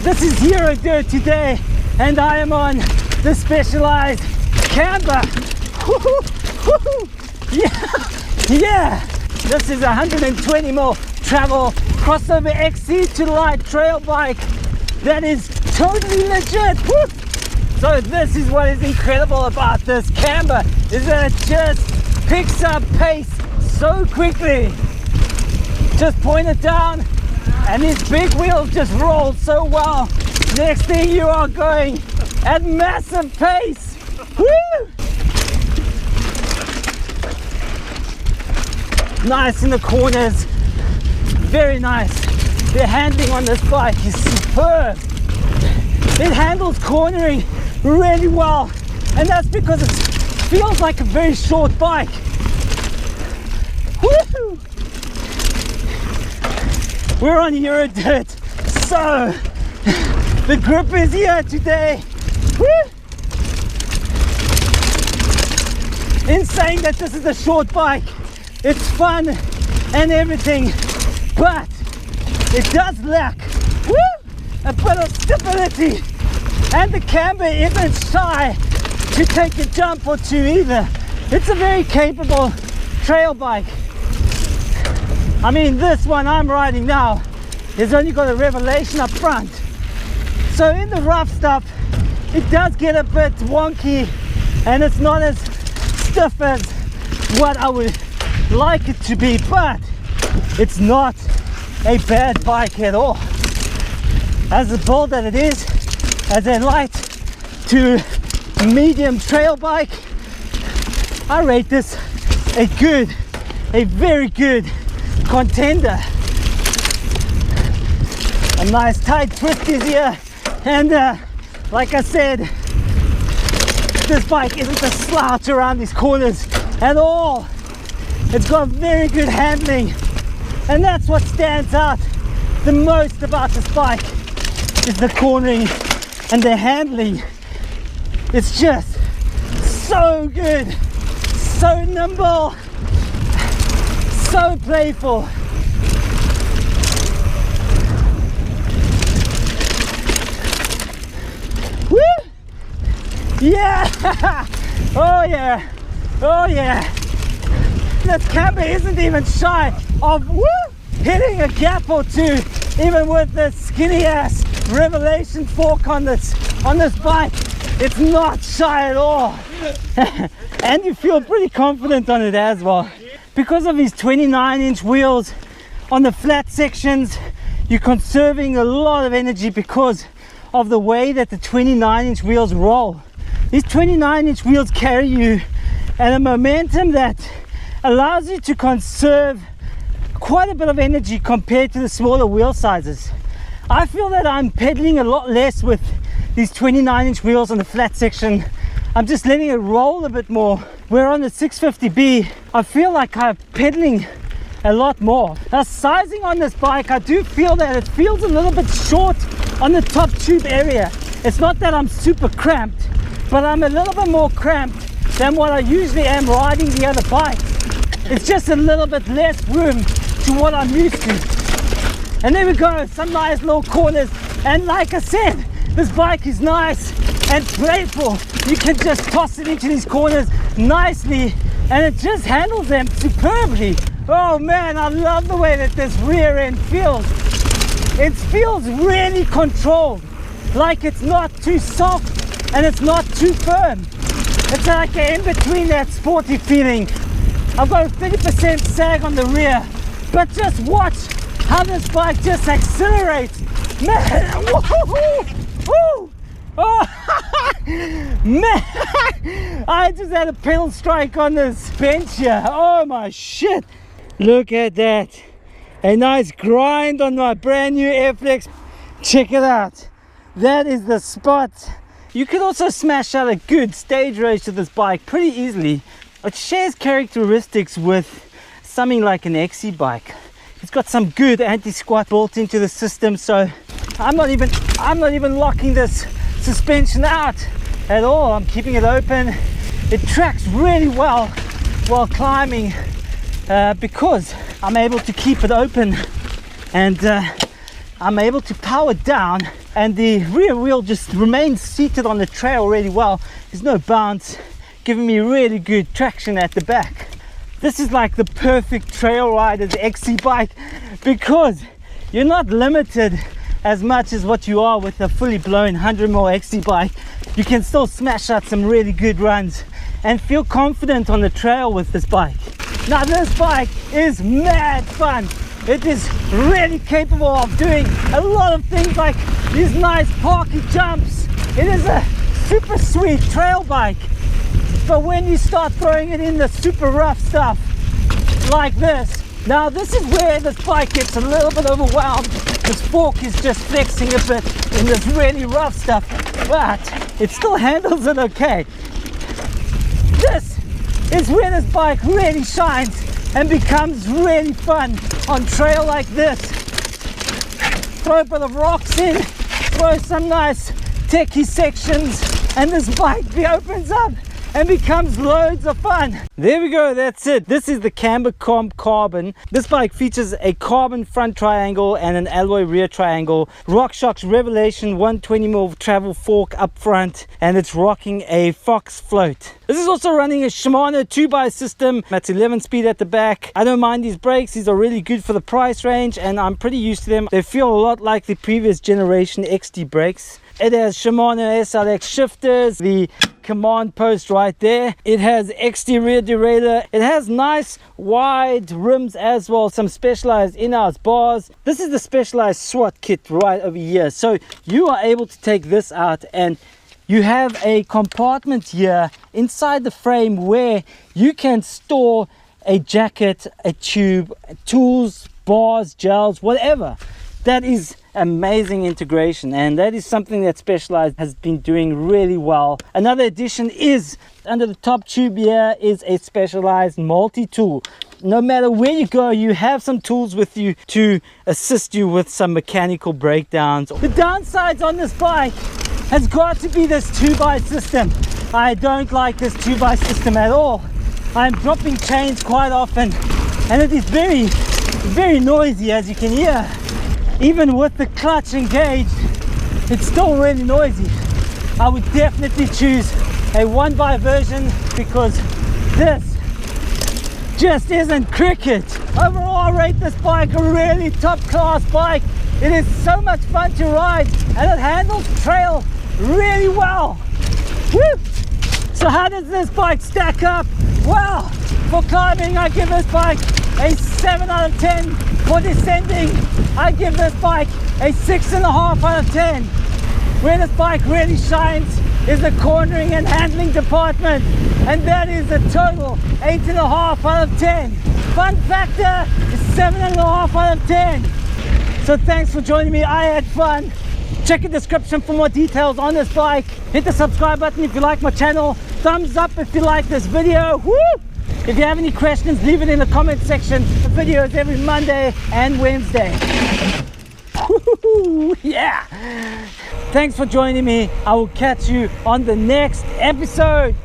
This is Hero Dirt today, and I am on the Specialized Camber. Yeah. This is 120mm travel crossover XC to light trail bike that is totally legit. Woo! So this is what is incredible about this Camber, is that it just picks up pace so quickly. Just point it down and these big wheels just roll so well. Next thing you are going at massive pace. Woo! Nice in the corners, very nice. The handling on this bike is superb. It handles cornering really well, and that's because it feels like a very short bike. Woo! We're on Euro Dirt, so the grip is here today. Woo! In saying that this is a short bike, it's fun and everything, but it does lack a bit of stability, and the Camber isn't shy to take a jump or two either. It's a very capable trail bike. I mean, this one I'm riding now has only got a Revelation up front, so in the rough stuff it does get a bit wonky and it's not as stiff as what I would like it to be, but it's not a bad bike at all. As a build that it is, as a light to medium trail bike, I rate this a very good contender. A nice tight twist is here, and like I said, this bike isn't a slouch around these corners at all. It's got very good handling, and that's what stands out the most about this bike, is the cornering and the handling. It's just so good, so nimble, so playful. Woo! Yeah! Oh yeah! Oh yeah! This Camber isn't even shy of hitting a gap or two, even with the skinny ass Revelation fork on this bike. It's not shy at all. And you feel pretty confident on it as well. Because of these 29-inch wheels on the flat sections, you're conserving a lot of energy because of the way that the 29-inch wheels roll. These 29-inch wheels carry you at a momentum that allows you to conserve quite a bit of energy compared to the smaller wheel sizes. I feel that I'm pedaling a lot less with these 29-inch wheels on the flat section. I'm just letting it roll a bit more. Where on the 650B, I feel like I'm pedaling a lot more. Now, sizing on this bike, I do feel that it feels a little bit short on the top tube area. It's not that I'm super cramped, but I'm a little bit more cramped than what I usually am riding the other bike. It's just a little bit less room to what I'm used to. And there we go, some nice little corners. And like I said, this bike is nice and playful. You can just toss it into these corners nicely, and it just handles them superbly. Oh man, I love the way that this rear end feels. It feels really controlled, like it's not too soft and it's not too firm. It's like in between that sporty feeling. I've got a 30% sag on the rear, but just watch how this bike just accelerates. Man, woo! Oh, man, I just had a pedal strike on this bench here. Oh my shit, look at that. A nice grind on my brand new Aeffect. Check it out, that is the spot. You could also smash out a good stage race to this bike pretty easily. It shares characteristics with something like an XC bike. It's got some good anti-squat built into the system, so I'm not even locking this suspension out at all. I'm keeping it open. It tracks really well while climbing because I'm able to keep it open, and I'm able to power down and the rear wheel just remains seated on the trail really well. There's no bounce, giving me really good traction at the back. This is like the perfect trail rider's XC bike because you're not limited as much as what you are with a fully blown 100mm XC bike. You can still smash out some really good runs and feel confident on the trail with this bike. Now this bike is mad fun. It is really capable of doing a lot of things like these nice parky jumps. It is a super sweet trail bike. But when you start throwing it in the super rough stuff like this, now this is where this bike gets a little bit overwhelmed. This fork is just flexing a bit in this really rough stuff, but it still handles it okay. This is where this bike really shines and becomes really fun on trail like this. Throw a bit of rocks in, throw some nice techie sections, and this bike opens up and becomes loads of fun. There we go, that's it. This is the Camber Comp Carbon. This bike features a carbon front triangle and an alloy rear triangle. Rockshox Revelation 120mm travel fork up front, and it's rocking a Fox float. This is also running a Shimano 2x system. That's 11 speed at the back. I don't mind these brakes. These are really good for the price range, and I'm pretty used to them. They feel a lot like the previous generation XD brakes. It has Shimano SLX shifters, the command post right there. It has XD rear derailleur. It has nice wide rims as well, some specialized in-house bars. This is the specialized SWAT kit right over here. So you are able to take this out, and you have a compartment here inside the frame where you can store a jacket, a tube, tools, bars, gels, whatever. That is amazing integration, and that is something that Specialized has been doing really well. Another addition is under the top tube here is a Specialized multi-tool. No matter where you go, you have some tools with you to assist you with some mechanical breakdowns. The downsides on this bike has got to be this 2x system. I don't like this 2x system at all. I'm dropping chains quite often, and it is very noisy, as you can hear. Even with the clutch engaged, it's still really noisy. I would definitely choose a 1x version because this just isn't cricket. Overall, I rate this bike a really top class bike. It is so much fun to ride, and it handles trail really well. Woo! So how does this bike stack up? Well, for climbing, I give this bike a 7 out of 10. For descending, I give this bike a 6.5 out of 10. Where this bike really shines is the cornering and handling department, and that is a total 8.5 out of 10. Fun factor is 7.5 out of 10. So thanks for joining me. I had fun. Check the description for more details on this bike. Hit the subscribe button if you like my channel. Thumbs up if you like this video. Woo! If you have any questions, leave it in the comment section. The video is every Monday and Wednesday. Woo-hoo-hoo, yeah! Thanks for joining me. I will catch you on the next episode.